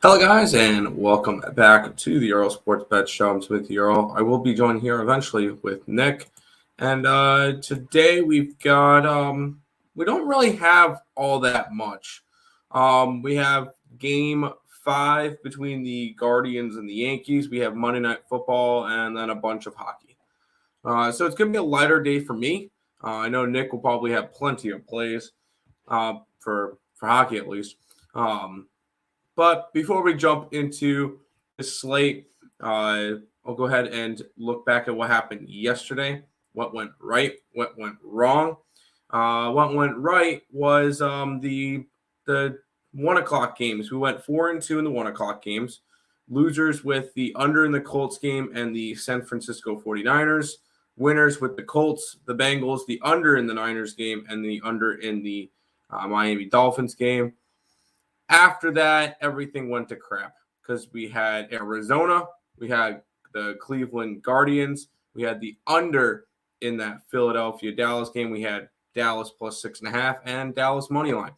Hello, guys, and welcome back to the Earle Sports Bet Show. I'm with Earle. I will be joined here eventually with Nick. And today we've got, we don't really have all that much. We have game 5 between the Guardians and the Yankees. We have Monday Night Football and then a bunch of hockey. So it's going to be a lighter day for me. I know Nick will probably have plenty of plays for hockey at least. But before we jump into the slate, I'll go ahead and look back at what happened yesterday, what went right, what went wrong. What went right was the 1 o'clock games. We went 4-2 in the 1 o'clock games. Losers with the under in the Colts game and the San Francisco 49ers. Winners with the Colts, the Bengals, the under in the Niners game, and the under in the Miami Dolphins game. After that, everything went to crap because we had Arizona, we had the Cleveland Guardians, we had the under in that Philadelphia-Dallas game. We had Dallas plus 6.5 and Dallas money line.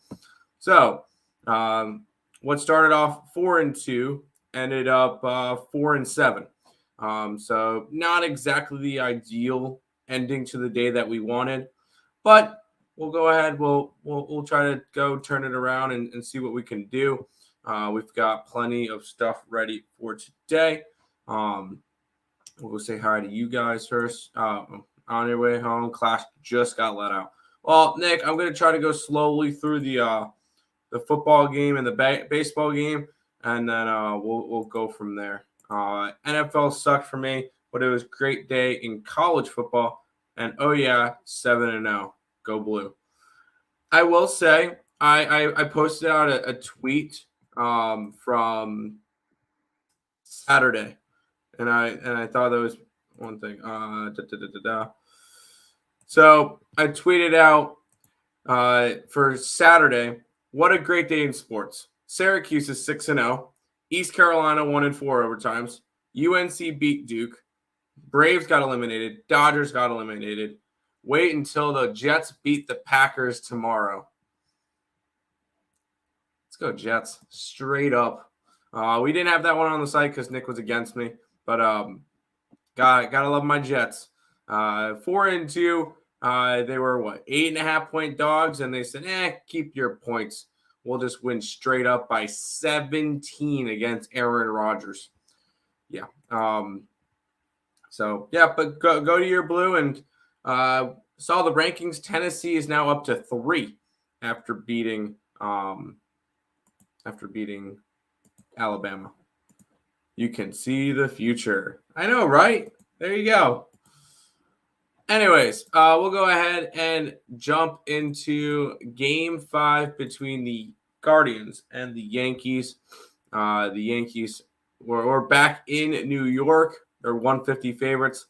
So what started off 4-2 ended up 4-7. So not exactly the ideal ending to the day that we wanted, but we'll go ahead. We'll try to go turn it around and see what we can do. We've got plenty of stuff ready for today. We'll say hi to you guys first. On your way home, class just got let out. Well, Nick, I'm going to try to go slowly through the football game and the baseball game, and then we'll go from there. NFL sucked for me, but it was a great day in college football. And, oh, yeah, 7-0. Go Blue. I will say I posted out a tweet from Saturday, and I thought that was one thing. So I tweeted out for Saturday, what a great day in sports. Syracuse is 6-0. East Carolina 1-4 overtimes. UNC beat Duke. Braves got eliminated. Dodgers got eliminated. Wait until the Jets beat the Packers tomorrow. Let's go Jets. Straight up. We didn't have that one on the site because Nick was against me. But gotta love my Jets. 4-2. They were, 8.5-point dogs? And they said, keep your points. We'll just win straight up by 17 against Aaron Rodgers. Yeah. So, yeah, but go to your blue and saw the rankings. Tennessee is now up to 3 after beating Alabama. You can see the future. I know, right? There you go. Anyways, we'll go ahead and jump into Game 5 between the Guardians and the Yankees. The Yankees were back in New York. They're 150 favorites.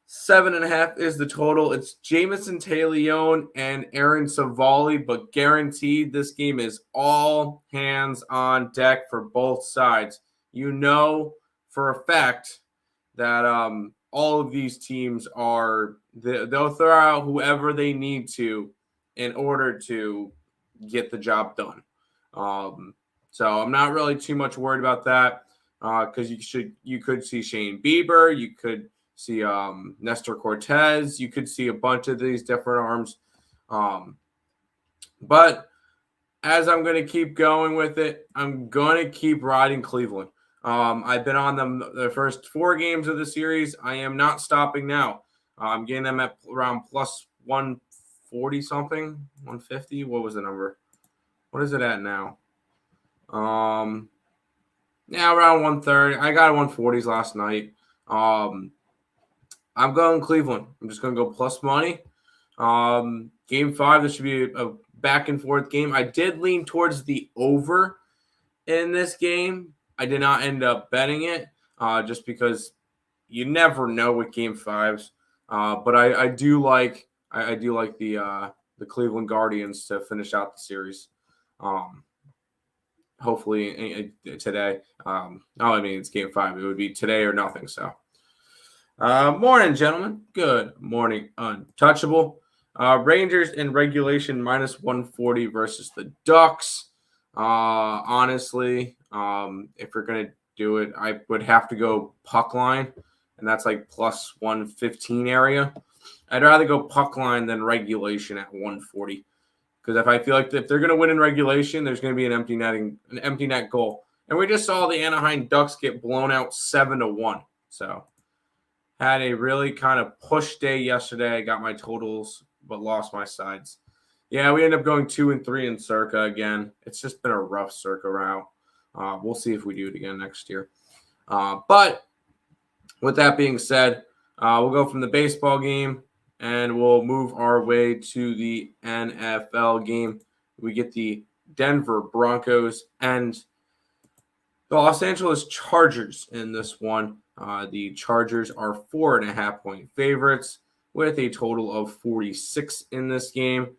7.5 is the total. It's Jamison Taillon and Aaron Savali, but guaranteed this game is all hands on deck for both sides. You know for a fact that all of these teams they'll throw out whoever they need to in order to get the job done. So I'm not really too much worried about that because you could see Shane Bieber, you could see Nestor Cortez, you could see a bunch of these different arms. But as I'm going to keep going with it, I'm going to keep riding Cleveland. I've been on them the first 4 games of the series. I am not stopping now. I'm getting them at around plus 140 something, 150. What was the number? What is it at now? Yeah, around 130. I got 140s last night. I'm going Cleveland. I'm just going to go plus money. Game 5, this should be a back and forth game. I did lean towards the over in this game. I did not end up betting it just because you never know with Game 5s. But I do like the Cleveland Guardians to finish out the series. Hopefully today. It's Game 5. It would be today or nothing. So, morning, gentlemen. Good morning, Untouchable. Rangers in regulation minus 140 versus the Ducks. Honestly, if we're gonna do it, I would have to go puck line, and that's like plus 115 area. I'd rather go puck line than regulation at 140. Because if I feel like if they're going to win in regulation, there's going to be an empty net goal. And we just saw the Anaheim Ducks get blown out 7-1. So had a really kind of push day yesterday. I got my totals, but lost my sides. Yeah, we end up going 2-3 in Circa again. It's just been a rough Circa route. We'll see if we do it again next year. But with that being said, we'll go from the baseball game and we'll move our way to the NFL game. We get the Denver Broncos and the Los Angeles Chargers in this one. The Chargers are 4.5-point favorites with a total of 46 in this game.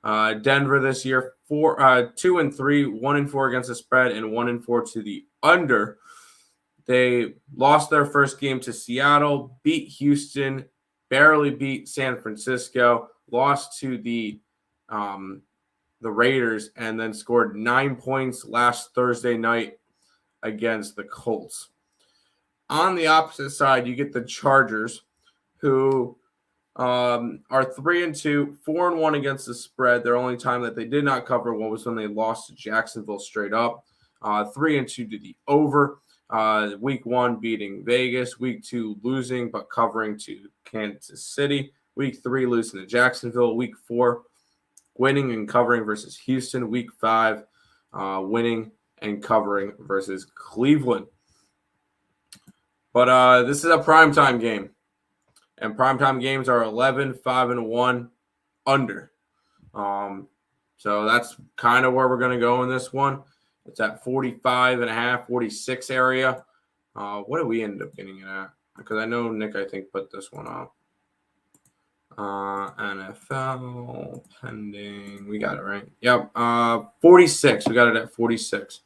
Denver this year, 2-3, 1-4 against the spread, and 1-4 to the under. They lost their first game to Seattle, beat Houston, barely beat San Francisco, lost to the Raiders, and then scored 9 points last Thursday night against the Colts. On the opposite side, you get the Chargers, who are 3-2, 4-1 against the spread. Their only time that they did not cover was when they lost to Jacksonville straight up. 3-2 to the over. Week 1 beating Vegas, week 2 losing but covering to Kansas City, week 3 losing to Jacksonville, week 4 winning and covering versus Houston, week 5 winning and covering versus Cleveland. But this is a primetime game, and primetime games are 11, 5-1 under. So that's kind of where we're going to go in this one. It's at 45.5, 46 area. What did we end up getting it at? Because I know Nick, I think, put this one up. NFL pending. We got it right. Yep. 46. We got it at 46.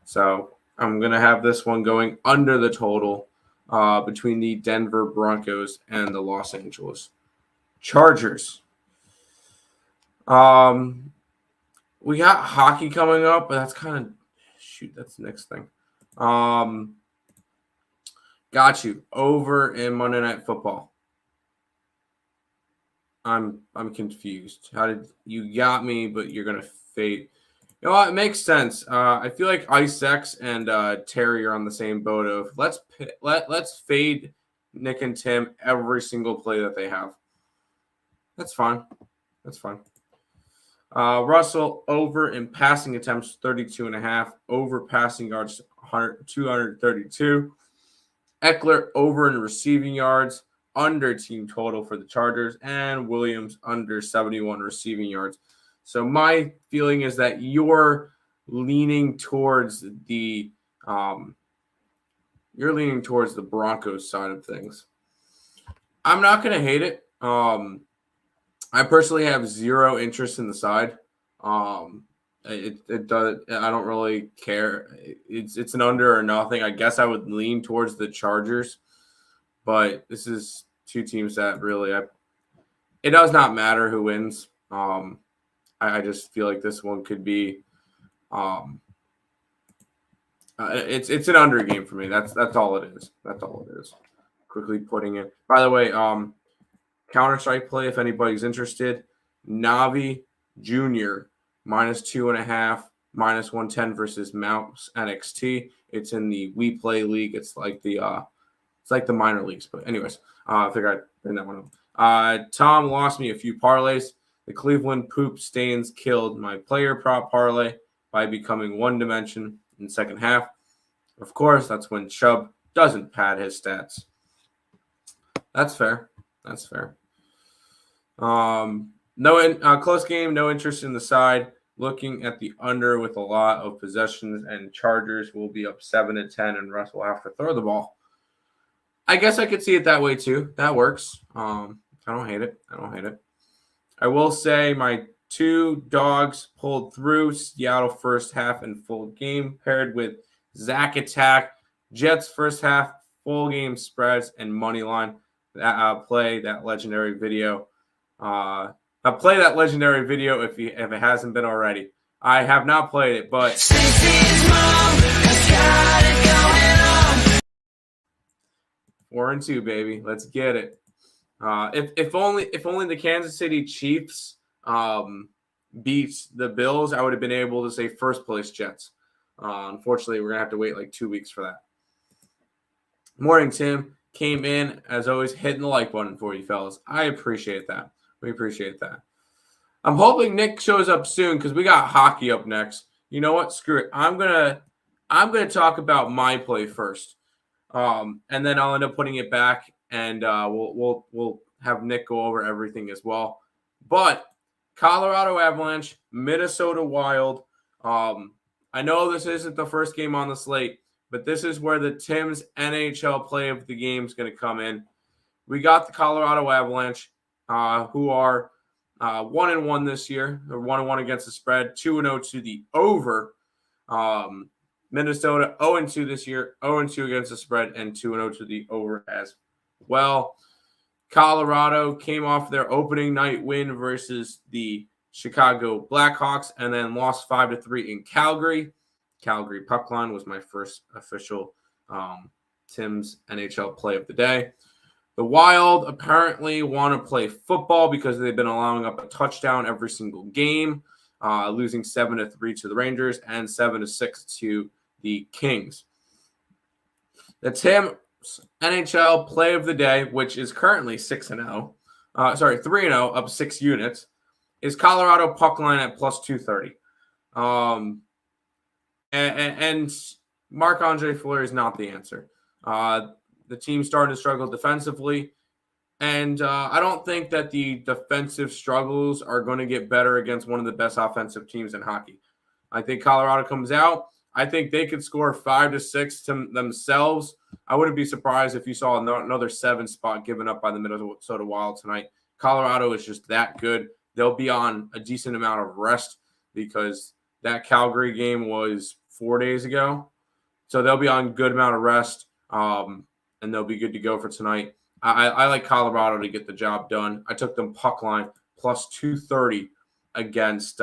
So I'm going to have this one going under the total between the Denver Broncos and the Los Angeles Chargers. We got hockey coming up, but that's kind of that's the next thing. Got you over in Monday Night Football. I'm confused. How did you got me? But you're gonna fade. You know what? It makes sense. I feel like Ice X and Terry are on the same boat of let's fade Nick and Tim every single play that they have. That's fine. That's fine. Russell over in passing attempts 32.5, over passing yards 232. Eckler over in receiving yards, under team total for the Chargers, and Williams under 71 receiving yards. So my feeling is that you're leaning towards the Broncos side of things. I'm not going to hate it. I personally have zero interest in the side. It does. I don't really care. It's an under or nothing. I guess I would lean towards the Chargers, but this is two teams that really it does not matter who wins. I just feel like this one could be. It's an under game for me. That's all it is. That's all it is. Quickly putting it. By the way, Counter-Strike play, if anybody's interested. Navi Jr. -2.5, -110 versus Mouse NXT. It's in the We Play League. It's like the minor leagues. But anyways, I figured I'd bring that one up. Tom lost me a few parlays. The Cleveland poop stains killed my player prop parlay by becoming one dimension in the second half. Of course, that's when Chubb doesn't pad his stats. That's fair. That's fair. Close game, no interest in the side. Looking at the under with a lot of possessions, and Chargers will be up 7-10, and Russ will have to throw the ball. I guess I could see it that way too. That works. I don't hate it. I will say my two dogs pulled through Seattle first half and full game, paired with Zach Attack, Jets first half, full game spreads, and money line. Play that legendary video. Play that legendary video if it hasn't been already. I have not played it, but 4-2, baby. Let's get it. If only the Kansas City Chiefs beats the Bills, I would have been able to say first place Jets. Unfortunately, we're gonna have to wait like 2 weeks for that. Morning, Tim. Came in as always, hitting the like button for you fellas. I appreciate that. We appreciate that. I'm hoping Nick shows up soon because we got hockey up next. You know what? Screw it. I'm gonna talk about my play first, and then I'll end up putting it back, and we'll have Nick go over everything as well. But Colorado Avalanche, Minnesota Wild. I know this isn't the first game on the slate, but this is where the Tim's NHL play of the game is going to come in. We got the Colorado Avalanche, who are 1-1 this year. They're 1-1 against the spread, 2-0 to the over. Minnesota 0-2 this year, 0-2 against the spread, and 2-0 to the over as well. Colorado came off their opening night win versus the Chicago Blackhawks and then lost 5-3 in Calgary. Calgary puck line was my first official Tim's NHL play of the day. The Wild apparently want to play football because they've been allowing up a touchdown every single game, losing 7-3 to the Rangers and 7-6 to the Kings. The Tim's NHL play of the day, which is currently 3-0, up 6 units, is Colorado puck line at plus 230. And Marc-Andre Fleury is not the answer. The team's starting to struggle defensively, and I don't think that the defensive struggles are going to get better against one of the best offensive teams in hockey. I think Colorado comes out. I think they could score 5-6 to themselves. I wouldn't be surprised if you saw another 7 spot given up by the Minnesota Wild tonight. Colorado is just that good. They'll be on a decent amount of rest because that Calgary game was 4 days ago. So they'll be on a good amount of rest, and they'll be good to go for tonight. I like Colorado to get the job done. I took them puck line plus 230 against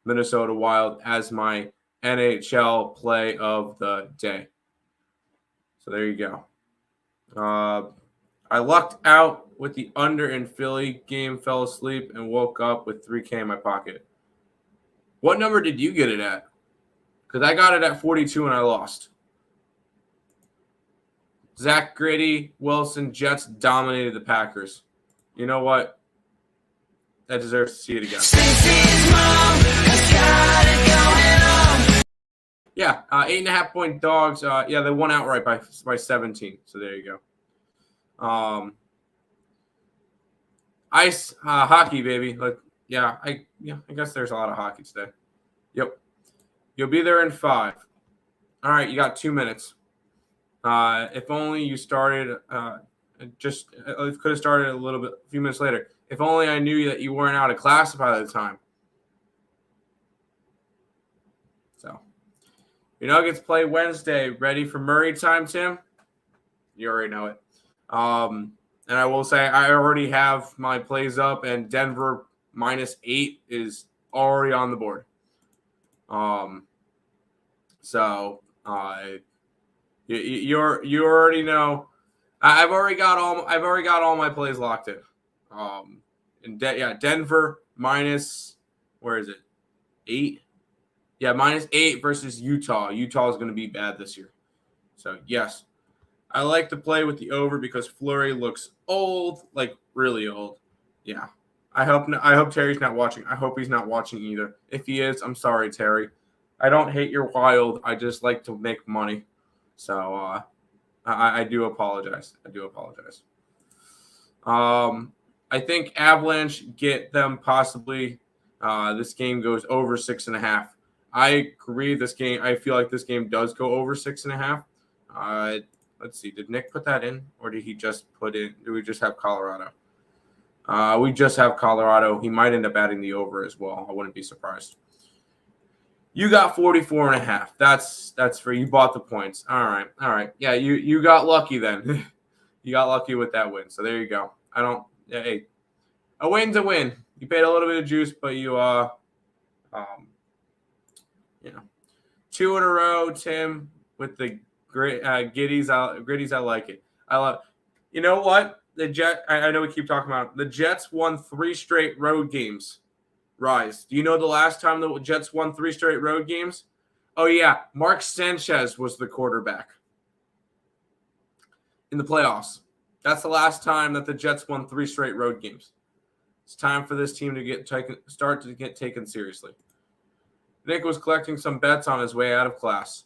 Minnesota Wild as my NHL play of the day. So there you go. I lucked out with the under in Philly game, fell asleep, and woke up with $3K in my pocket. What number did you get it at? Because I got it at 42 and I lost. Zach Gritty, Wilson, Jets dominated the Packers. You know what? I deserve to see it again. Yeah, 8.5-point dogs. They won outright by 17. So there you go. Ice hockey, baby. I guess there's a lot of hockey today. Yep. You'll be there in 5. All right, you got 2 minutes. If only you started could have started a few minutes later. If only I knew that you weren't out of class by the time. So, your Nuggets play Wednesday. Ready for Murray time, Tim? You already know it. And I will say I already have my plays up, and Denver -8 is already on the board. You already know. I've already got all my plays locked in. Denver minus, where is it? 8. Yeah, -8 versus Utah. Utah is going to be bad this year. So yes, I like to play with the over because Fleury looks old, like really old. Yeah. I hope Terry's not watching. I hope he's not watching either. If he is, I'm sorry, Terry. I don't hate your Wild. I just like to make money. So I do apologize. I think Avalanche get them possibly. This game goes over 6.5. I agree. I feel like this game does go over 6.5. Let's see. Did Nick put that in, or did he just put in? Do we just have Colorado? We just have Colorado. He might end up adding the over as well. I wouldn't be surprised. You got 44.5. That's for you. Bought the points. All right. Yeah, you got lucky then. You got lucky with that win. So there you go. Hey, a win's a win. You paid a little bit of juice, but you 2 in a row, Tim, with the gritties. Gritties, I like it. I love. You know what? I know we keep talking about it. The Jets won 3 straight road games. Rise. Do you know the last time the Jets won 3 straight road games? Oh yeah, Mark Sanchez was the quarterback in the playoffs. That's the last time that the Jets won 3 straight road games. It's time for this team to start to get taken seriously. Nick was collecting some bets on his way out of class.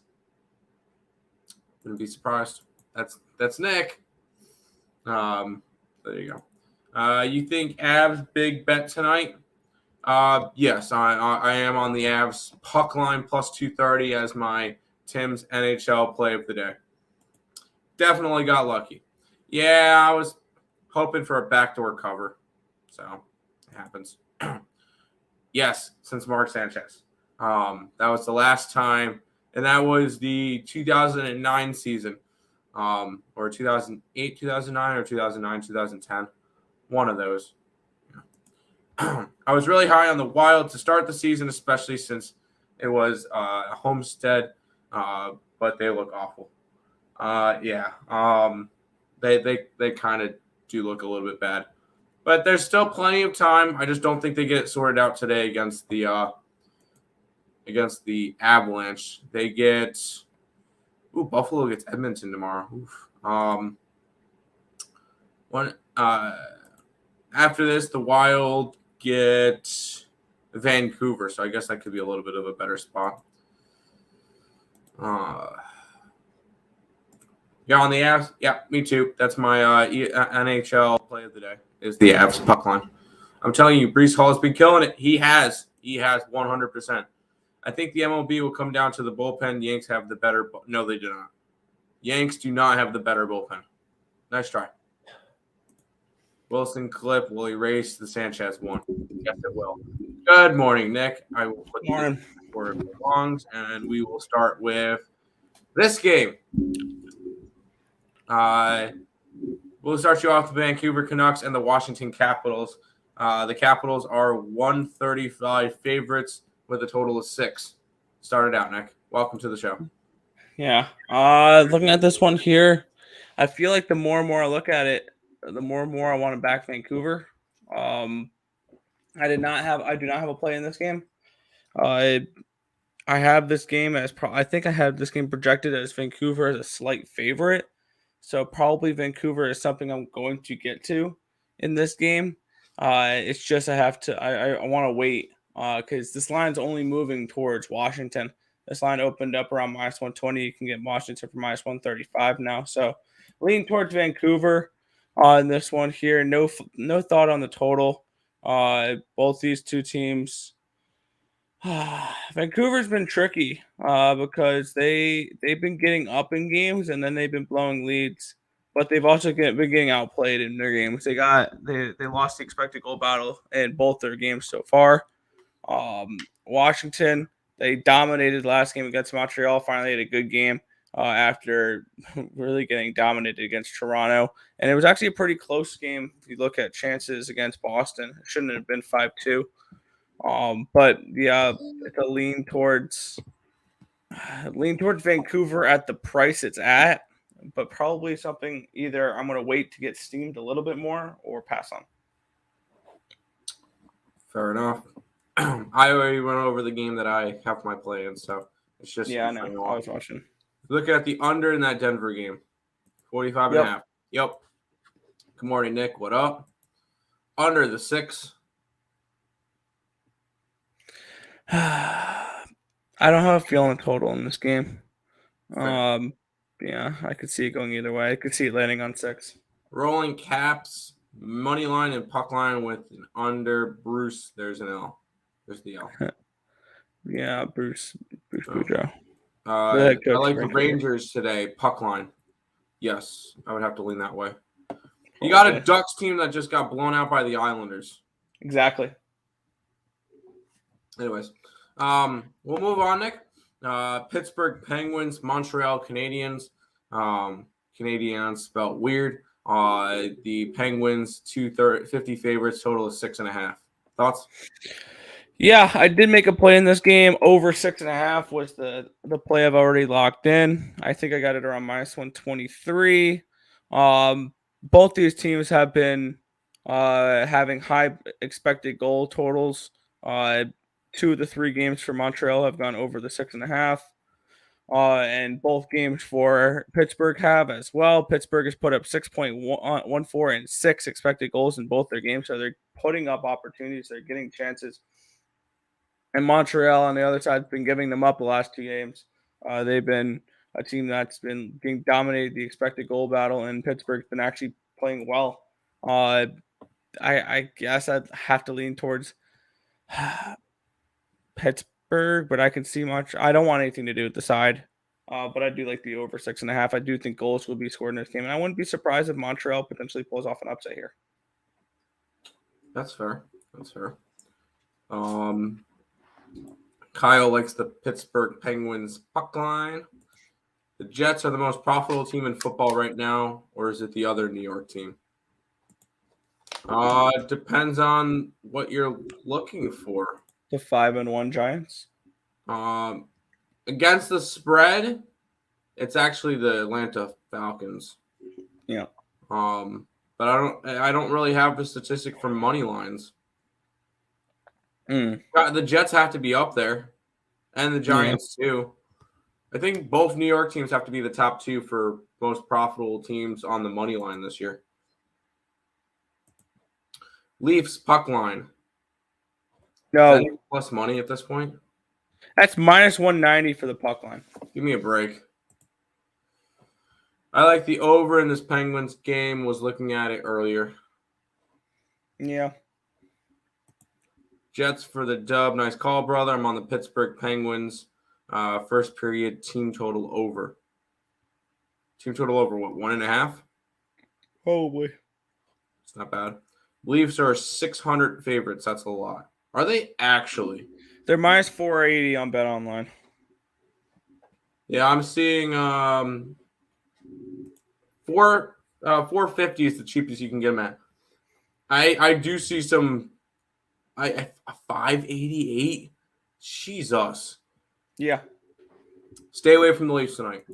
Wouldn't be surprised. That's Nick. There you go. You think Avs big bet tonight? Yes, I am on the Avs puck line plus 230 as my Tim's NHL play of the day. Definitely got lucky. Yeah, I was hoping for a backdoor cover, so it happens. Yes, since Mark Sanchez. That was the last time, and that was the 2009 season, or 2008, 2009, or 2009, 2010. One of those. I was really high on the Wild to start the season, especially since it was Homestead, but they look awful. Yeah, they kind of do look a little bit bad, but there's still plenty of time. I just don't think they get it sorted out today against the Avalanche. They get Buffalo gets Edmonton tomorrow. After this, the Wild get Vancouver, so I guess that could be a little bit of a better spot. Yeah, on the Avs. Yeah, me too. That's my NHL play of the day. Is the Avs puck line. I'm telling you, Breece Hall has been killing it. He has 100%. I think the MLB will come down to the bullpen. Yanks have the better. No, they do not. Yanks do not have the better bullpen. Nice try. Wilson clip will erase the Sanchez one. Yes, it will. Good morning, Nick. I will put this where it belongs, and we will start with this game. We'll start you off the Vancouver Canucks and the Washington Capitals. The Capitals are 135 favorites with a total of 6. Start it out, Nick. Welcome to the show. Yeah. Looking at this one here, I feel like the more and more I look at it, the more and more I want to back Vancouver. I do not have a play in this game. I have this game as I think I have this game projected as Vancouver as a slight favorite. So probably Vancouver is something I'm going to get to in this game. It's just I want to wait because this line's only moving towards Washington. This line opened up around -120. You can get Washington for -135 now. So lean towards Vancouver on this one here. No thought on the total. Both these two teams. Vancouver's been tricky because they've been getting up in games and then they've been blowing leads, but they've also been getting outplayed in their games. They lost the expected goal battle in both their games so far. Washington, they dominated last game against Montreal. Finally had a good game after really getting dominated against Toronto, and it was actually a pretty close game if you look at chances against Boston. It shouldn't have been 5-2. But yeah, it's a lean towards Vancouver at the price it's at, but probably something either I'm going to wait to get steamed a little bit more or pass on. Fair enough. I already went over the game that I have my play in, so it's just I know. I was watching. Look at the under in that Denver game, 45 and a half. Yep. Good morning, Nick. What up? Under the 6. I don't have a feeling total in this game. Yeah, I could see it going either way. I could see it landing on 6. Rolling caps, money line, and puck line with an under. Bruce, there's an L. There's the L. Yeah, Bruce Boudreau. I like the Rangers today. Puck line. Yes, I would have to lean that way. You got a Ducks team that just got blown out by the Islanders. Exactly. Anyways, we'll move on, Nick. Pittsburgh Penguins, Montreal Canadiens. Canadiens spelled weird. The Penguins 50 favorites, total of 6.5. Thoughts? Yeah, I did make a play in this game. Over 6.5 was the play I've already locked in. I think I got it around -123. Both these teams have been having high expected goal totals. Two of the three games for Montreal have gone over the 6.5. And both games for Pittsburgh have as well. Pittsburgh has put up 6.14 and 6 expected goals in both their games. So they're putting up opportunities. They're getting chances. And Montreal on the other side has been giving them up the last two games. They've been a team that's been getting dominated the expected goal battle, and Pittsburgh's been actually playing well. I guess I'd have to lean towards Pittsburgh, but I can see much. I don't want anything to do with the side, but I do like the over 6.5. I do think goals will be scored in this game, and I wouldn't be surprised if Montreal potentially pulls off an upset here. That's fair. That's fair. Kyle likes the Pittsburgh Penguins puck line. The Jets are the most profitable team in football right now, or is it the other New York team? It depends on what you're looking for. The 5-1 Giants. Against the spread, it's actually the Atlanta Falcons. Yeah. But I don't really have a statistic for money lines. The Jets have to be up there, and the Giants too. I think both New York teams have to be the top two for most profitable teams on the money line this year. Leafs puck line. No, plus money at this point. That's -190 for the puck line. Give me a break. I like the over in this Penguins game. Was looking at it earlier. Yeah. Jets for the dub. Nice call, brother. I'm on the Pittsburgh Penguins. First period team total over. Team total over what? 1.5? Probably. It's not bad. Leafs are 600 favorites. That's a lot. Are they actually? They're -480 on Bet Online. Yeah, I'm seeing 450 is the cheapest you can get them at. I do see some. A 588. Jesus. Yeah. Stay away from the Leafs tonight.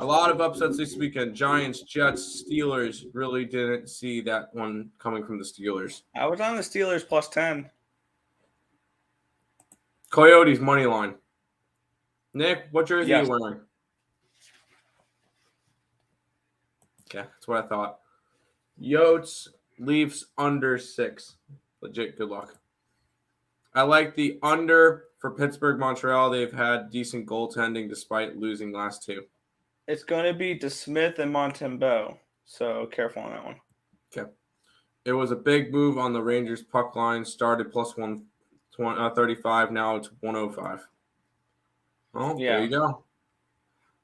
A lot of upsets this weekend. Giants, Jets, Steelers. Really didn't see that one coming from the Steelers. I was on the Steelers +10. Coyotes money line. Nick, what jersey are you wearing? Okay, that's what I thought. Yotes, Leafs under 6. Legit, good luck. I like the under for Pittsburgh, Montreal. They've had decent goaltending despite losing last two. It's going to be DeSmith and Montembeau, so careful on that one. Okay. It was a big move on the Rangers puck line. Started +135. Now it's 105. Oh, yeah. There you go.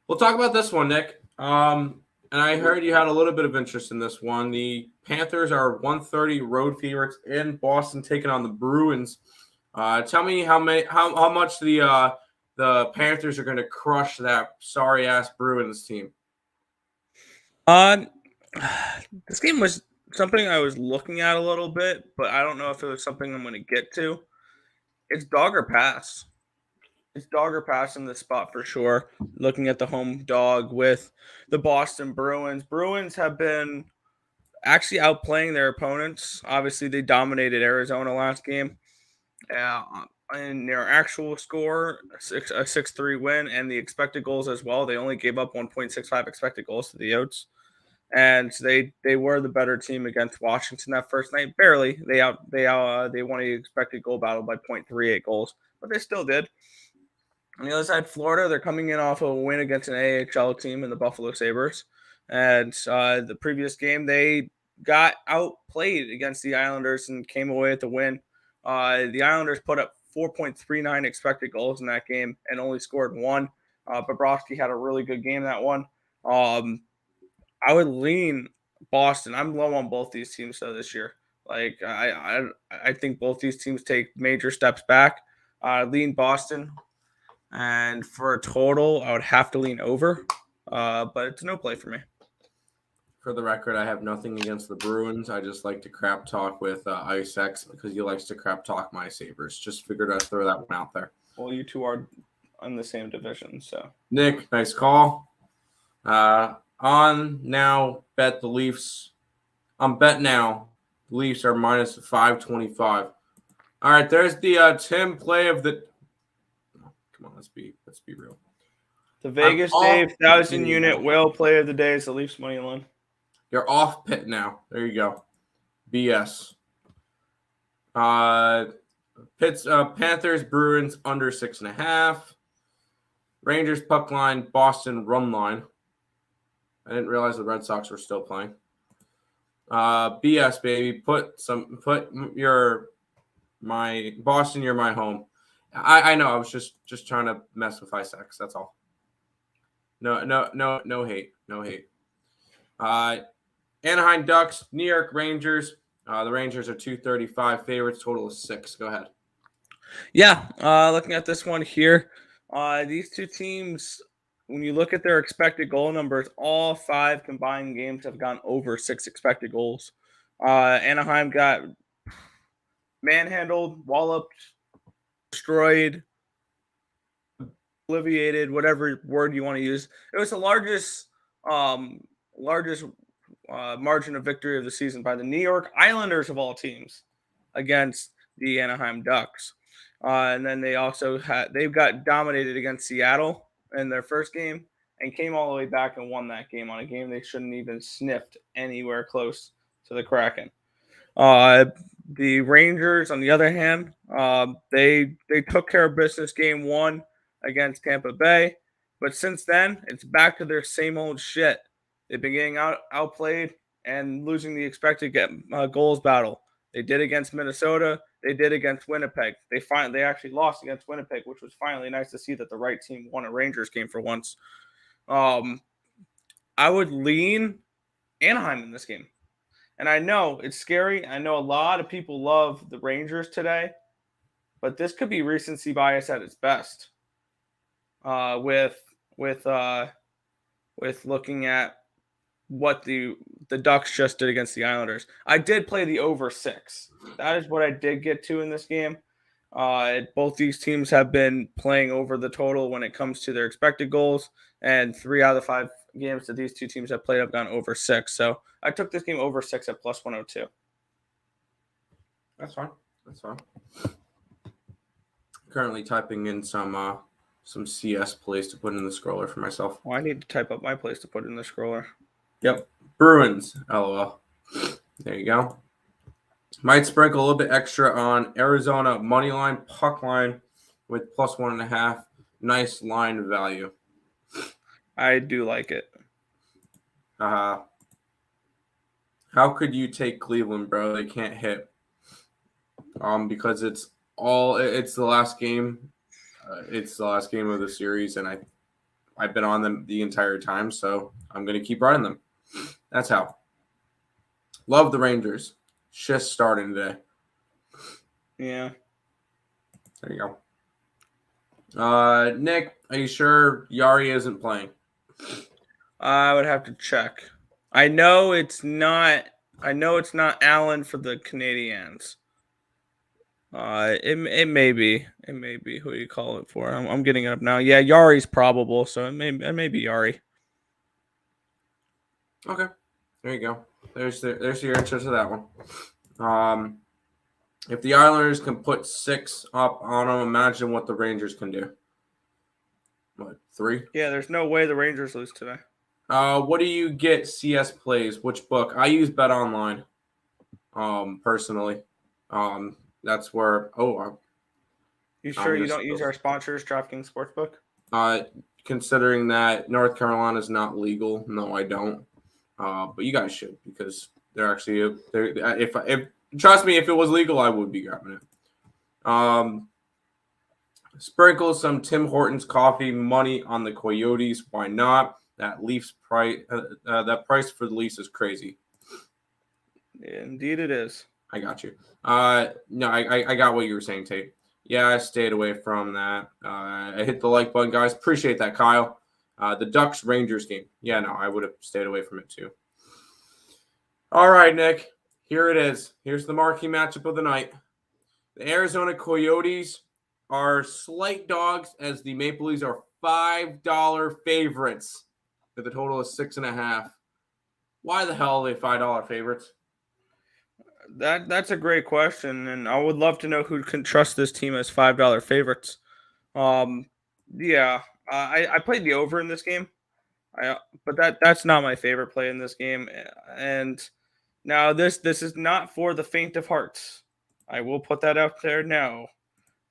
We'll talk about this one, Nick. And I heard you had a little bit of interest in this one. The Panthers are 130 road favorites in Boston, taking on the Bruins. Tell me how much the Panthers are going to crush that sorry ass Bruins team. This game was something I was looking at a little bit, but I don't know if it was something I'm going to get to. It's dog or pass. It's dog or pass in this spot for sure. Looking at the home dog with the Boston Bruins. Bruins have been actually outplaying their opponents. Obviously, they dominated Arizona last game. In their actual score, a 6-3 win, and the expected goals as well. They only gave up 1.65 expected goals to the Yotes. And they were the better team against Washington that first night. Barely. They won the expected goal battle by 0.38 goals, but they still did. On the other side, Florida, they're coming in off of a win against an AHL team in the Buffalo Sabres. And the previous game, they got outplayed against the Islanders and came away with the win. The Islanders put up 4.39 expected goals in that game and only scored one. Bobrovsky had a really good game that one. I would lean Boston. I'm low on both these teams though this year. Like I think both these teams take major steps back. Lean Boston. And for a total, I would have to lean over, but it's no play for me. For the record, I have nothing against the Bruins. I just like to crap talk with Ice X because he likes to crap talk my Sabres. Just figured I'd throw that one out there. Well, you two are in the same division, so. Nick, nice call. On now, bet the Leafs. I'm bet now. The Leafs are minus 525. All right, there's the Tim play of the. Come on, let's be real. The Vegas Dave 1,000-unit whale play of the day is the Leafs money line. You're off pit now. There you go. BS. Panthers, Bruins under 6.5. Rangers puck line, Boston run line. I didn't realize the Red Sox were still playing. BS, baby. Put my Boston, you're my home. I know. I was just trying to mess with Isex. That's all. No hate. No hate. Anaheim Ducks, New York Rangers. The Rangers are 235 favorites. Total is 6. Go ahead. Yeah. Looking at this one here, these two teams, when you look at their expected goal numbers, all 5 combined games have gone over 6 expected goals. Anaheim got manhandled, walloped, destroyed, obliviated, whatever word you want to use. It was the largest margin of victory of the season by the New York Islanders of all teams against the Anaheim Ducks. And then they've got dominated against Seattle in their first game and came all the way back and won that game on a game they shouldn't even sniffed anywhere close to the Kraken. The Rangers, on the other hand, they took care of business game 1 against Tampa Bay, but since then it's back to their same old shit. They've been getting outplayed and losing the expected goals battle. They did against Minnesota. They did against Winnipeg. They actually lost against Winnipeg, which was finally nice to see that the right team won a Rangers game for once. I would lean Anaheim in this game. And I know it's scary. I know a lot of people love the Rangers today, but this could be recency bias at its best. With looking at what the Ducks just did against the Islanders. I did play the over 6. That is what I did get to in this game. Both these teams have been playing over the total when it comes to their expected goals, and 3 out of the 5 games that these two teams have played have gone over 6. So I took this game over 6 at plus 102. That's fine. Currently typing in some CS plays to put in the scroller for myself. Well, I need to type up my plays to put in the scroller. Yep. Bruins, LOL. There you go. Might sprinkle a little bit extra on Arizona money line, puck line with plus 1.5. Nice line value. I do like it. How could you take Cleveland, bro? They can't hit. Because it's the last game. It's the last game of the series, and I've been on them the entire time, so I'm going to keep running them. That's how. Love the Rangers. Just starting today. Yeah. There you go. Nick, are you sure Yari isn't playing? I would have to check. I know it's not Allen for the Canadiens. It may be. It may be who you call it for. I'm getting it up now. Yeah, Yari's probable, so it may be Yari. Okay. There you go. There's your answer to that one. If the Islanders can put 6 up on them, imagine what the Rangers can do. What, 3? Yeah, there's no way the Rangers lose today. What do you get CS plays? Which book? I use Bet Online. Personally. That's where. You sure you don't use our sponsors, DraftKings Sportsbook? Considering that North Carolina is not legal, no, I don't. But you guys should, because they're actually. If trust me, if it was legal, I would be grabbing it. Sprinkle some Tim Hortons coffee money on the Coyotes. Why not? That Leafs price. That price for the Leafs is crazy. Indeed, it is. I got you. No, I got what you were saying, Tate. Yeah, I stayed away from that. I hit the like button, guys. Appreciate that, Kyle. The Ducks Rangers game. Yeah, no, I would have stayed away from it too. All right, Nick. Here it is. Here's the marquee matchup of the night. The Arizona Coyotes are slight dogs as the Maple Leafs are $5 favorites with a total of 6.5. Why the hell are they $5 favorites? That's a great question, and I would love to know who can trust this team as $5 favorites. Um, yeah, I played the over in this game, but that's not my favorite play in this game. And now this is not for the faint of hearts. I will put that out there now.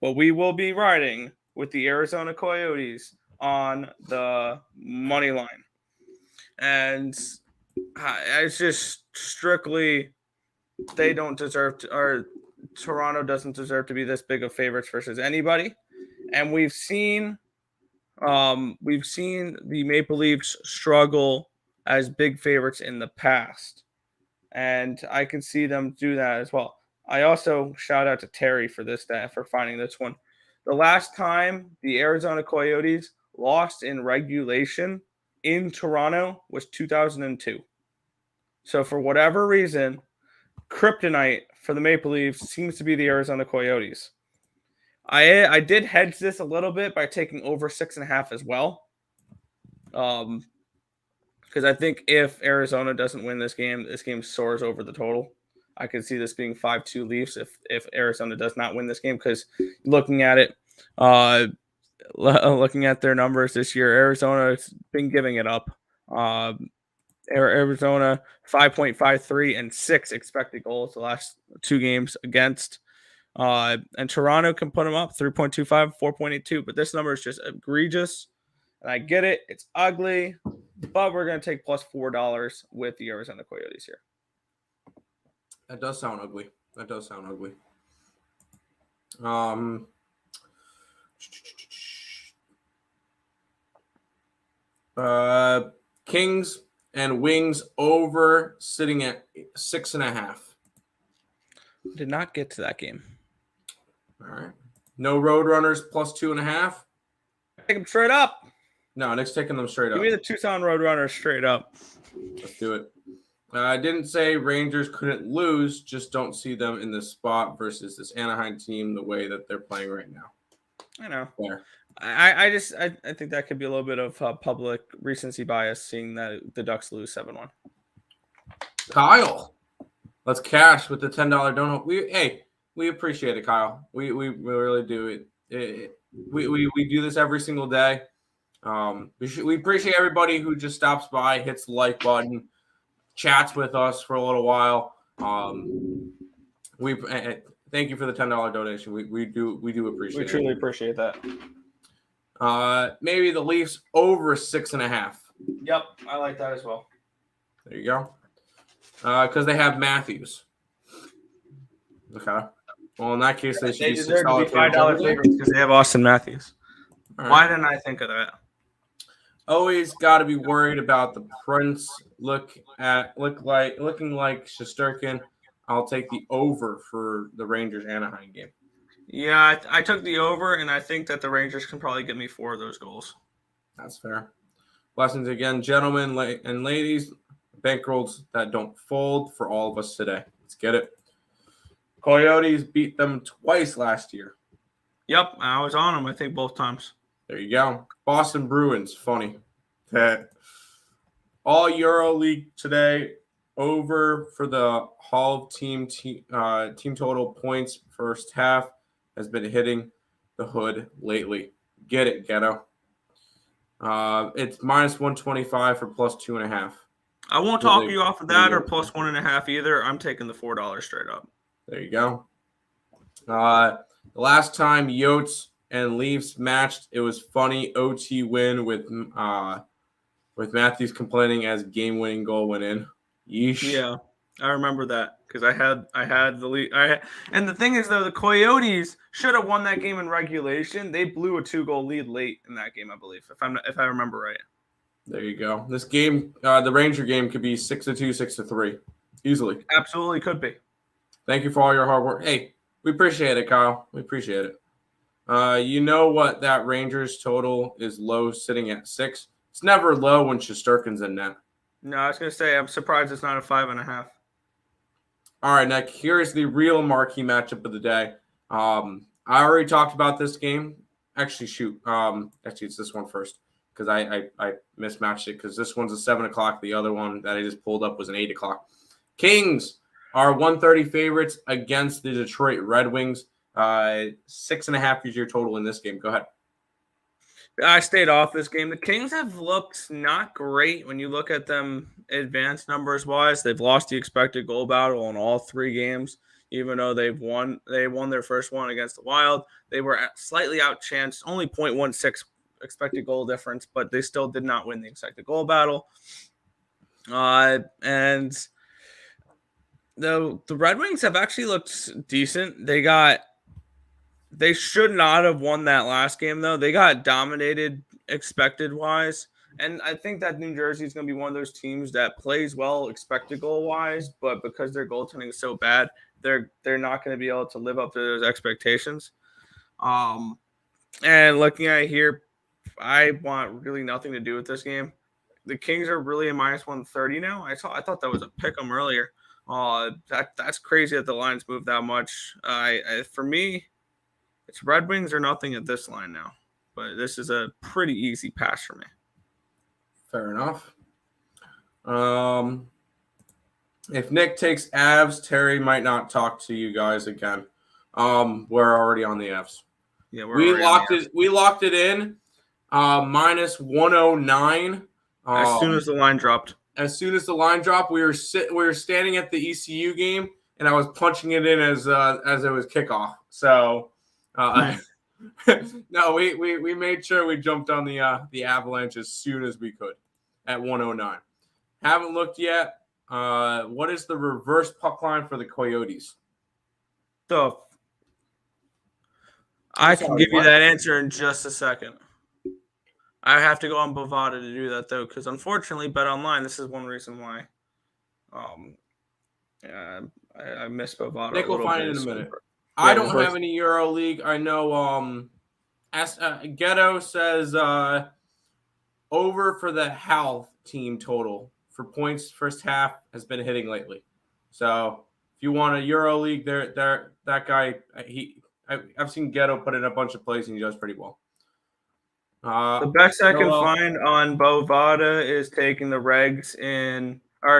But we will be riding with the Arizona Coyotes on the money line, and it's just strictly they don't deserve to, or Toronto doesn't deserve to be this big of favorites versus anybody. And we've seen the Maple Leafs struggle as big favorites in the past, and I can see them do that as well. I also shout out to Terry for for finding this one. The last time the Arizona Coyotes lost in regulation in Toronto was 2002. So for whatever reason, kryptonite for the Maple Leafs seems to be the Arizona Coyotes. I did hedge this a little bit by taking over 6.5 as well. Because I think if Arizona doesn't win this game soars over the total. I could see this being 5-2 Leafs if Arizona does not win this game. Because looking at it, looking at their numbers this year, Arizona's been giving it up. Arizona 5.53 and 6 expected goals the last 2 games against. And Toronto can put them up 3.25, 4.82. But this number is just egregious. And I get it. It's ugly. But we're going to take plus $4 with the Arizona Coyotes here. That does sound ugly. Kings and Wings over sitting at 6.5. Did not get to that game. All right. No Roadrunners plus 2.5. Take them straight up. No, Nick's taking them straight up. Give me the Tucson Roadrunners straight up. Let's do it. I didn't say Rangers couldn't lose, just don't see them in this spot versus this Anaheim team the way that they're playing right now. I know. There. I think that could be a little bit of public recency bias, seeing that the Ducks lose 7-1. Kyle, let's cash with the $10 donut. We appreciate it, Kyle. We really do it. We do this every single day. We appreciate everybody who just stops by, hits the like button, chats with us for a little while. We thank you for the $10 donation. We do appreciate it. We truly appreciate that. Maybe the Leafs over 6.5. Yep, I like that as well. There you go. Because they have Matthews. Okay. Well, in that case, they should deserve to be $5 favorites because they have Austin Matthews. Right. Why didn't I think of that? Always got to be worried about the Prince looking like Shesterkin. I'll take the over for the Rangers Anaheim game. Yeah, I took the over, and I think that the Rangers can probably get me 4 of those goals. That's fair. Blessings again, gentlemen and ladies. Bankrolls that don't fold for all of us today. Let's get it. Coyotes beat them twice last year. Yep, I was on them, I think, both times. There you go. Boston Bruins, funny. All Euro League today, over for the Hall of team total points first half has been hitting the hood lately. Get it, Ghetto. It's minus 125 for plus 2.5. I won't talk you off of that or plus 1.5 either. I'm taking the $4 straight up. There you go. The last time Yotes and Leafs matched, it was funny OT win with Matthews complaining as game-winning goal went in. Yeesh. Yeah, I remember that because I had the lead. And the thing is, though, the Coyotes should have won that game in regulation. They blew a 2-goal lead late in that game, I believe, if I remember right. There you go. This game, the Ranger game, could be 6-2, 6-3, easily. Absolutely could be. Thank you for all your hard work. Hey, we appreciate it, Kyle. We appreciate it. You know what? That Rangers total is low, sitting at 6. It's never low when Shesterkin's in net. No, I was gonna say I'm surprised it's not a 5.5. All right, Nick, here's the real marquee matchup of the day. I already talked about this game. Actually, shoot. Actually, it's this one first because I mismatched it because this one's a 7 o'clock. The other one that I just pulled up was an 8 o'clock. Kings are 130 favorites against the Detroit Red Wings. 6.5 is your total in this game. Go ahead. I stayed off this game. The Kings have looked not great when you look at them advanced numbers wise. They've lost the expected goal battle in all 3 games, even though they won their first one against the Wild. They were slightly outchanced, only 0.16 expected goal difference, but they still did not win the expected goal battle. And the Red Wings have actually looked decent. They should not have won that last game, though. They got dominated expected-wise. And I think that New Jersey is going to be one of those teams that plays well expected goal-wise, but because their goaltending is so bad, they're not going to be able to live up to those expectations. And looking at it here, I want really nothing to do with this game. The Kings are really a minus 130 now. I thought that was a pick 'em earlier. That's crazy that the lines moved that much. For me, it's Red Wings or nothing at this line now. But this is a pretty easy pass for me. Fair enough. If Nick takes Avs, Terry might not talk to you guys again. We're already on the Avs. Yeah, we locked it in. Minus 109. As soon as the line dropped. As soon as the line dropped, we were standing at the ECU game, and I was punching it in as it was kickoff. So, no, we made sure we jumped on the Avalanche as soon as we could at 109. Haven't looked yet. What is the reverse puck line for the Coyotes? So I can give you that answer in just a second. I have to go on Bovada to do that, though, because unfortunately, Bet Online, this is one reason why I miss Bovada. Nick will find it in a minute. I don't have any Euro League. I know Ghetto says over for the health team total for points first half has been hitting lately. So if you want a Euro League, that guy, I've seen Ghetto put in a bunch of plays and he does pretty well. The best I can find on Bovada is taking the regs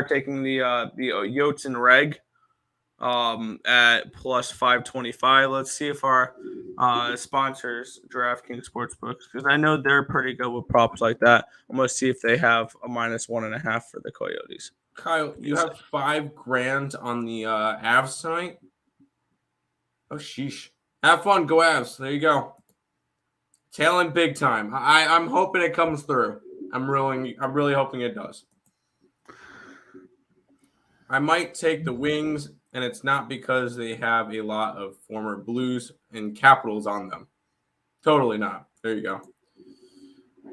taking the Yotes and reg at plus 525. Let's see if our sponsors, DraftKings Sportsbooks, because I know they're pretty good with props like that. I'm going to see if they have a minus 1.5 for the Coyotes. Kyle, you have $5,000 on the Avs tonight? Oh, sheesh. Have fun. Go Avs. There you go. Tailing big time. I'm hoping it comes through. I'm really hoping it does. I might take the Wings, and it's not because they have a lot of former Blues and Capitals on them. Totally not. There you go.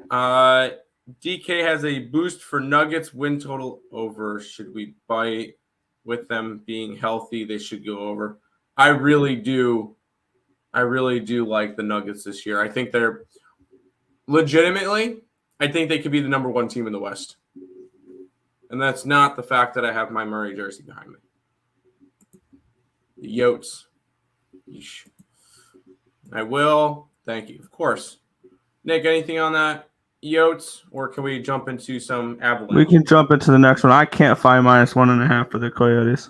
DK has a boost for Nuggets win total over. Should we bite with them being healthy? They should go over. I really do like the Nuggets this year. I think they're legitimately, I think they could be the number 1 team in the West. And that's not the fact that I have my Murray jersey behind me. The Yotes. Yeesh. I will. Thank you. Of course. Nick, anything on that Yotes, or can we jump into some Avalanche? We can jump into the next one. I can't find minus 1.5 for the Coyotes.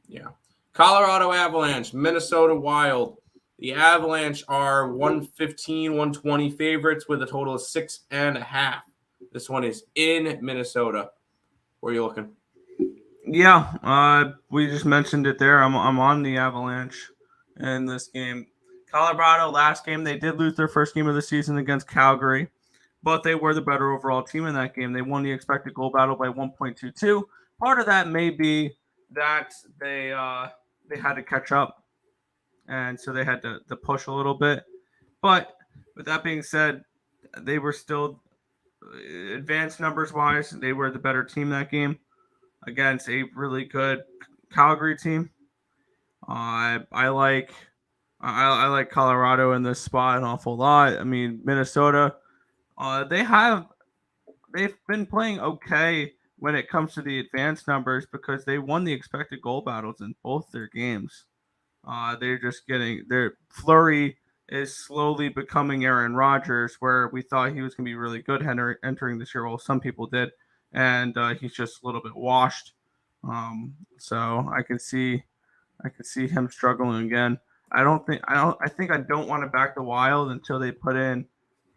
Yeah. Colorado Avalanche, Minnesota Wild. The Avalanche are 115, 120 favorites with a total of 6.5. This one is in Minnesota. Where are you looking? Yeah, we just mentioned it there. I'm on the Avalanche in this game. Colorado, last game, they did lose their first game of the season against Calgary, but they were the better overall team in that game. They won the expected goal battle by 1.22. Part of that may be that they had to catch up, and so they had to push a little bit. But with that being said, they were still advanced numbers-wise. They were the better team that game against a really good Calgary team. I like Colorado in this spot an awful lot. I mean, Minnesota, they've been playing okay when it comes to the advanced numbers because they won the expected goal battles in both their games. They're just getting their Fleury is slowly becoming Aaron Rodgers, where we thought he was going to be really good entering this year. Well, some people did, and he's just a little bit washed. So I can see him struggling again. I think I don't want to back the Wild until they put in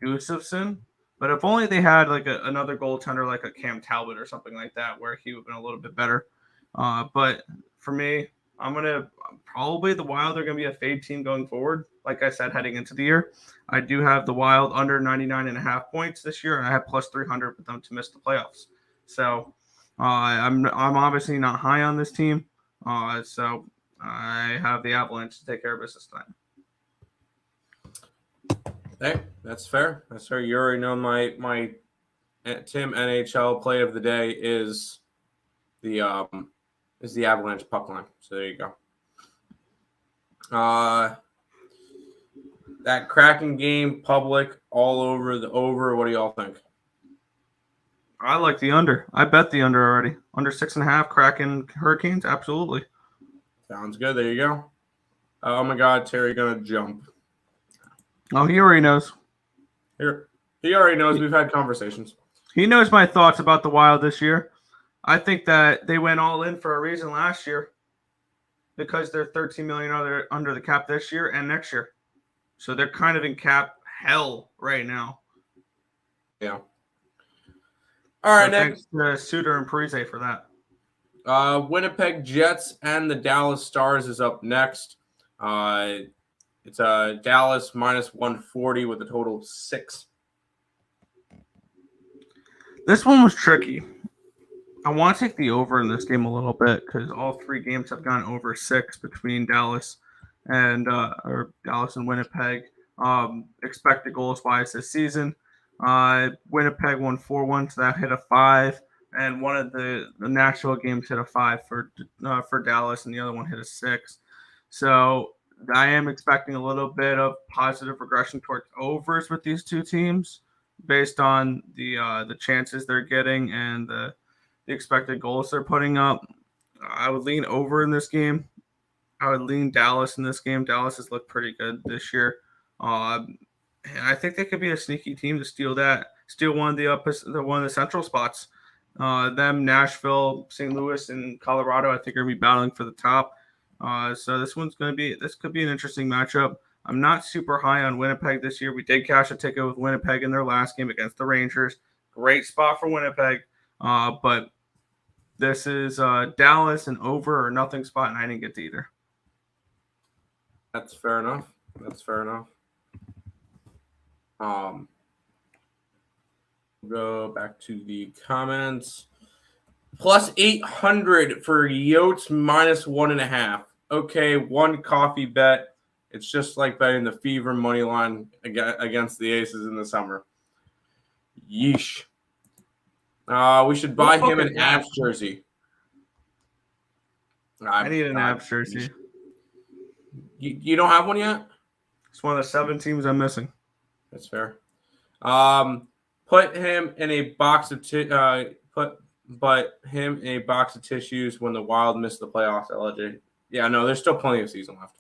Gustafsson. But if only they had like another goaltender like a Cam Talbot or something like that, where he would have been a little bit better. But for me, I'm gonna probably the Wild are gonna be a fade team going forward. Like I said, heading into the year, I do have the Wild under 99.5 points this year, and I have plus 300 with them to miss the playoffs. So I'm obviously not high on this team. So I have the Avalanche to take care of business tonight. Hey, that's fair. That's fair. You already know my Tim NHL play of the day is the Avalanche puck line. So there you go. That Kraken game, public, all over the over. What do y'all think? I like the under. I bet the under already. Under 6.5. Kraken Hurricanes, absolutely. Sounds good. There you go. Oh my God, Terry gonna jump. Oh, he already knows. He already knows. We've had conversations. He knows my thoughts about the Wild this year. I think that they went all in for a reason last year because they're $13 million under the cap this year and next year. So they're kind of in cap hell right now. Yeah. All right, so next. Thanks to Suter and Parise for that. Winnipeg Jets and the Dallas Stars is up next. It's Dallas minus 140 with a total of 6. This one was tricky. I want to take the over in this game a little bit because all 3 games have gone over 6 between Dallas and Winnipeg. Expected goals wise this season. Winnipeg won 4-1, so that hit a 5, and one of the Nashville games hit a 5 for Dallas, and the other one hit a 6. So I am expecting a little bit of positive regression towards overs with these two teams, based on the chances they're getting and the expected goals they're putting up. I would lean over in this game. I would lean Dallas in this game. Dallas has looked pretty good this year. And I think they could be a sneaky team to steal one of the central spots. Them, Nashville, St. Louis, and Colorado, I think are going to be battling for the top. So this could be an interesting matchup. I'm not super high on Winnipeg this year. We did cash a ticket with Winnipeg in their last game against the Rangers. Great spot for Winnipeg. But this is Dallas and over or nothing spot, and I didn't get to either. That's fair enough. Go back to the comments. Plus 800 for Yotes minus 1.5. Okay, one coffee bet. It's just like betting the Fever money line against the Aces in the summer. Yeesh. We should buy him an Avs jersey. I need an Avs jersey. You don't have one yet? It's one of the 7 teams I'm missing. That's fair. Put him in a box of tissues when the Wild missed the playoffs. LJ. Yeah, no, there's still plenty of season left.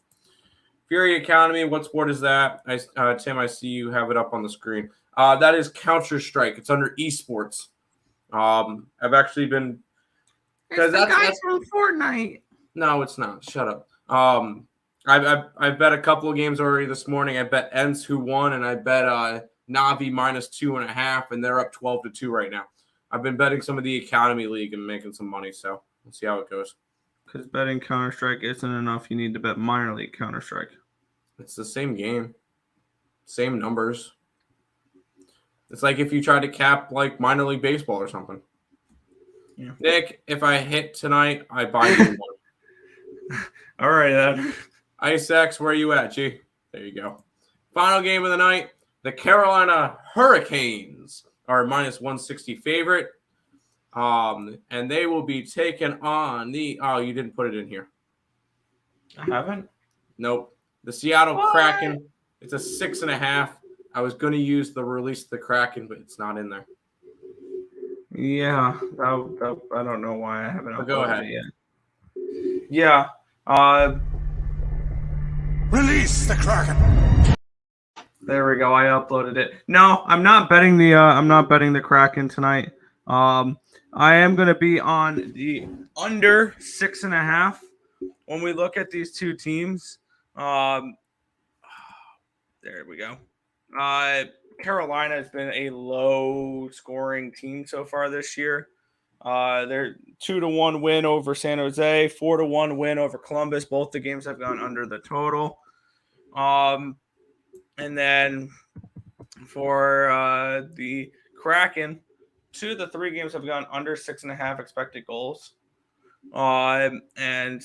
Fury Academy. What sport is that? Tim, I see you have it up on the screen. That is Counter-Strike. It's under esports. I've actually been because that's from Fortnite. No, it's not. Shut up. I bet a couple of games already this morning. I bet Ents who won, and I bet Navi minus 2.5, and they're up 12-2 right now. I've been betting some of the Academy League and making some money, so we'll see how it goes. Because betting Counter-Strike isn't enough. You need to bet minor league Counter-Strike. It's the same game, same numbers. It's like if you try to cap like minor league baseball or something. Yeah. Nick, if I hit tonight, I buy you one. All right, then. Ice X, where are you at, G? There you go. Final game of the night. The Carolina Hurricanes are minus 160 favorite. And they will be taking on the... Oh, you didn't put it in here. I haven't? Nope. The Seattle Kraken. It's a 6.5. I was going to use the release of the Kraken, but it's not in there. Yeah, I don't know why I haven't But go uploaded ahead. it yet. Yeah. Release the Kraken. There we go. I uploaded it. No, I'm not betting the Kraken tonight. I am gonna be on the under 6.5. When we look at these two teams, there we go. Carolina has been a low scoring team so far this year. They're 2-1 win over San Jose, 4-1 win over Columbus. Both the games have gone under the total. And then for the Kraken, 2 of the 3 games have gone under 6.5 expected goals. And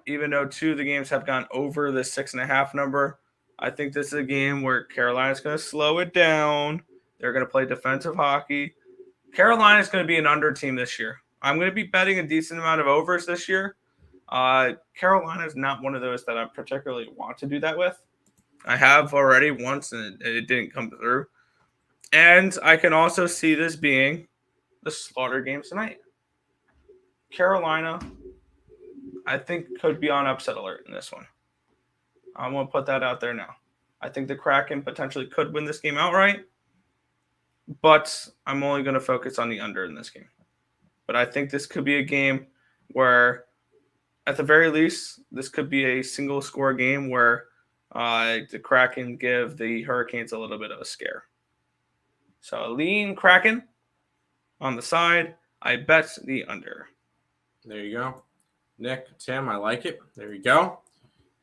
even though 2 of the games have gone over the 6.5 number, I think this is a game where Carolina's going to slow it down. They're going to play defensive hockey. Carolina's going to be an under team this year. I'm going to be betting a decent amount of overs this year. Carolina is not one of those that I particularly want to do that with. I have already once, and it didn't come through. And I can also see this being the slaughter game tonight. Carolina, I think, could be on upset alert in this one. I'm going to put that out there now. I think the Kraken potentially could win this game outright, but I'm only going to focus on the under in this game. But I think this could be a game where, at the very least, this could be a single score game where the Kraken give the Hurricanes a little bit of a scare. So lean Kraken on the side. I bet the under. There you go. Nick, Tim, I like it. There you go.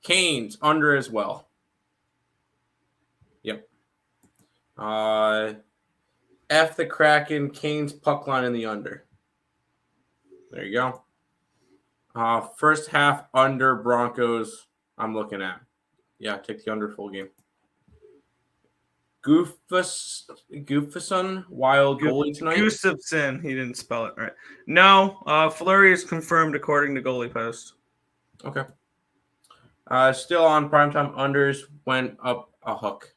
Canes under as well. Yep. F the Kraken, Canes puck line in the under. There you go. First half under Broncos, I'm looking at. Yeah, take the under full game. Goofason, wild goalie tonight. Gustafson, he didn't spell it right. No, Fleury is confirmed according to Goalie Post. Okay. Still on primetime unders, went up a hook.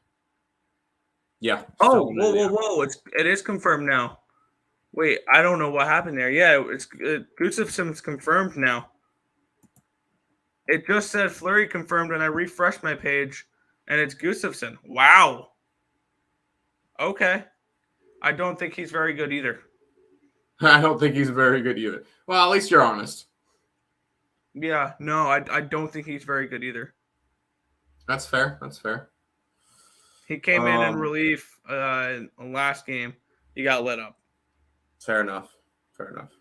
Yeah. Oh, whoa! It is confirmed now. Wait, I don't know what happened there. Yeah, Gustafson's confirmed now. It just said Fleury confirmed, and I refreshed my page, and it's Gustafson. Wow. Okay. I don't think he's very good either. I don't think he's very good either. Well, at least you're honest. Yeah, no, I don't think he's very good either. That's fair. That's fair. He came in relief last game. He got lit up. Fair enough. Fair enough.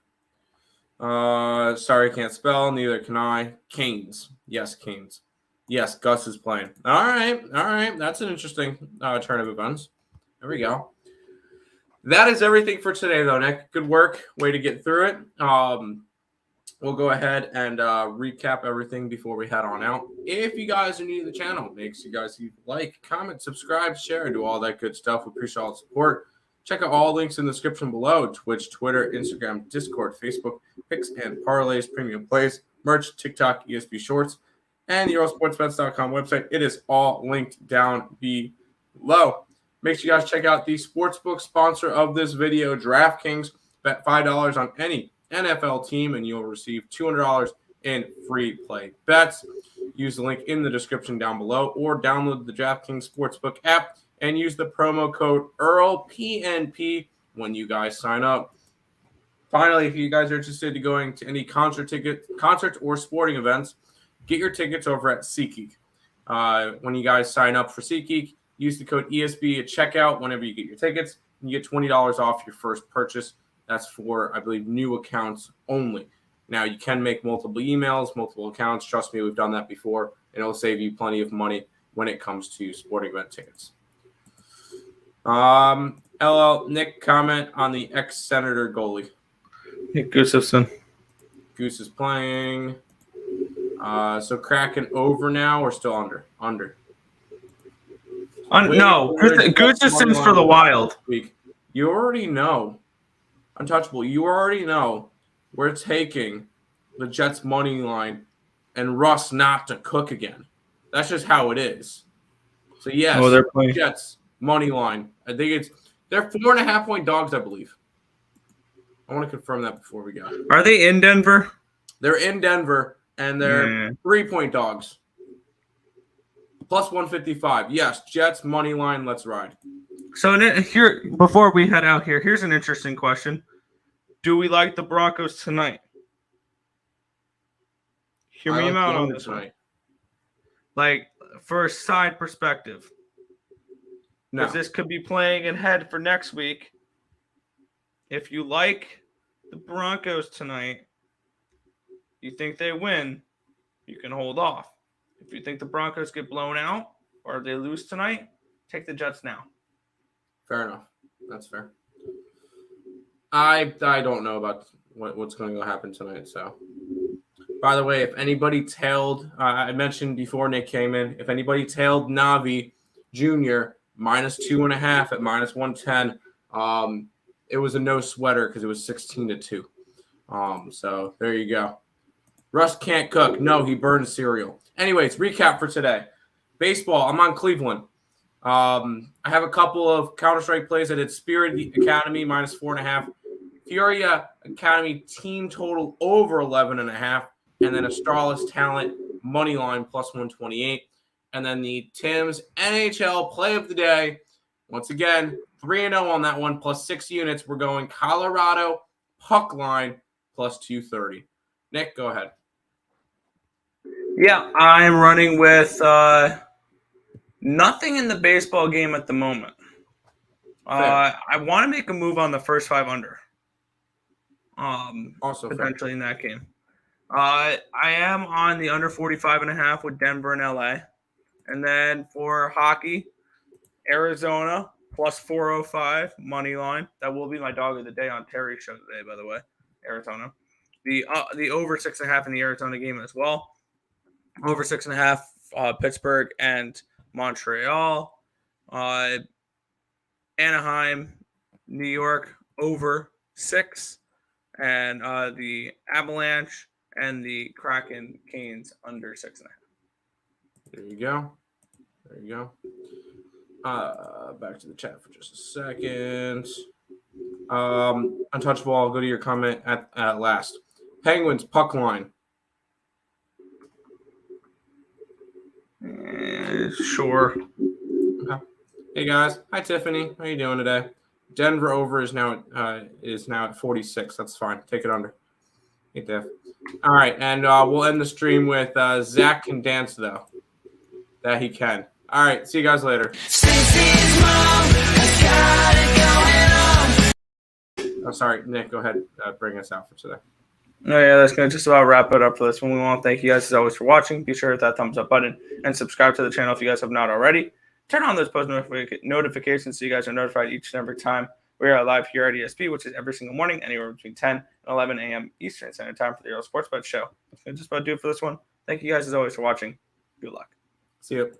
Sorry, can't spell. Neither can I. Canes. Yes, Canes. Yes, Gus is playing. All right. That's an interesting turn of events. There we go. That is everything for today, though, Nick. Good work. Way to get through it. We'll go ahead and recap everything before we head on out. If you guys are new to the channel, make sure you guys like, comment, subscribe, share, do all that good stuff. We appreciate all the support. Check out all links in the description below: Twitch, Twitter, Instagram, Discord, Facebook, Picks and Parleys, Premium Plays, merch, TikTok, ESP Shorts, and the EarleSportsBets.com website. It is all linked down below. Make sure you guys check out the sportsbook sponsor of this video, DraftKings. Bet $5 on any NFL team, and you'll receive $200 in free play bets. Use the link in the description down below, or download the DraftKings Sportsbook app and use the promo code Earle PNP when you guys sign up. Finally, if you guys are interested in going to any concert or sporting events, get your tickets over at SeatGeek. When you guys sign up for SeatGeek, use the code ESB at checkout whenever you get your tickets, and you get $20 off your first purchase. That's for, I believe, new accounts only. Now, you can make multiple emails, multiple accounts. Trust me, we've done that before, and it'll save you plenty of money when it comes to sporting event tickets. LL, Nick, comment on the ex-Senator goalie. Gustafson. Goose is playing. So Kraken over now or still under? Under. No, Gustafson's for the Wild. You already know. Untouchable. You already know we're taking the Jets money line and Russ not to cook again. That's just how it is. So yes, they're playing Jets money line. I think they're 4.5 point dogs, I believe. I want to confirm that before we go. Are they in Denver? They're in Denver, and they're 3-point dogs. Plus 155. Yes, Jets, money line, let's ride. So here, before we head out here, here's an interesting question. Do we like the Broncos tonight? Hear me out on this one. Like, for a side perspective. Because this could be playing ahead for next week. If you like the Broncos tonight, you think they win, you can hold off. If you think the Broncos get blown out or they lose tonight, take the Jets now. Fair enough. That's fair. I don't know about what's going to happen tonight. So, by the way, if anybody tailed, I mentioned before Nick came in, if anybody tailed Navi Jr. -2.5 at -110, it was a no sweater because it was 16-2. So there you go. Russ can't cook. No, he burned cereal. Anyways, recap for today. Baseball, I'm on Cleveland. I have a couple of Counter-Strike plays. I did Spirit Academy -4.5. Furia Academy team total over 11.5. And then a Starless Talent money line plus 128. And then the Tim's NHL play of the day. Once again, 3-0 on that one, plus 6 units. We're going Colorado puck line plus 230. Nick, go ahead. Yeah, I'm running with nothing in the baseball game at the moment. I want to make a move on the first 5 under. Also potentially in that game. I am on the under 45.5 with Denver and LA. And then for hockey, Arizona plus 405 money line. That will be my dog of the day on Terry's show today, by the way. Arizona. The over 6.5 in the Arizona game as well. Over 6.5 Pittsburgh and Montreal. Anaheim, New York over 6. And the Avalanche and the Kraken Canes under 6.5. There you go. Back to the chat for just a second. Untouchable, I'll go to your comment at last. Penguins puck line. Sure. Okay. Hey guys, hi Tiffany. How you doing today? Denver over is now at 46. That's fine. Take it under. Hey Tiff. All right, and we'll end the stream with Zach can dance though. That he can. All right, see you guys later. Oh, sorry, Nick, go ahead. Bring us out for today. Oh, yeah, that's going to just about wrap it up for this one. We want to thank you guys as always for watching. Be sure to hit that thumbs up button and subscribe to the channel if you guys have not already. Turn on those post notifications so you guys are notified each and every time we are live here at ESP, which is every single morning, anywhere between 10 and 11 a.m. Eastern Standard Time for the Earle Sports Bet Show. That's going to just about do it for this one. Thank you guys as always for watching. Good luck. See you.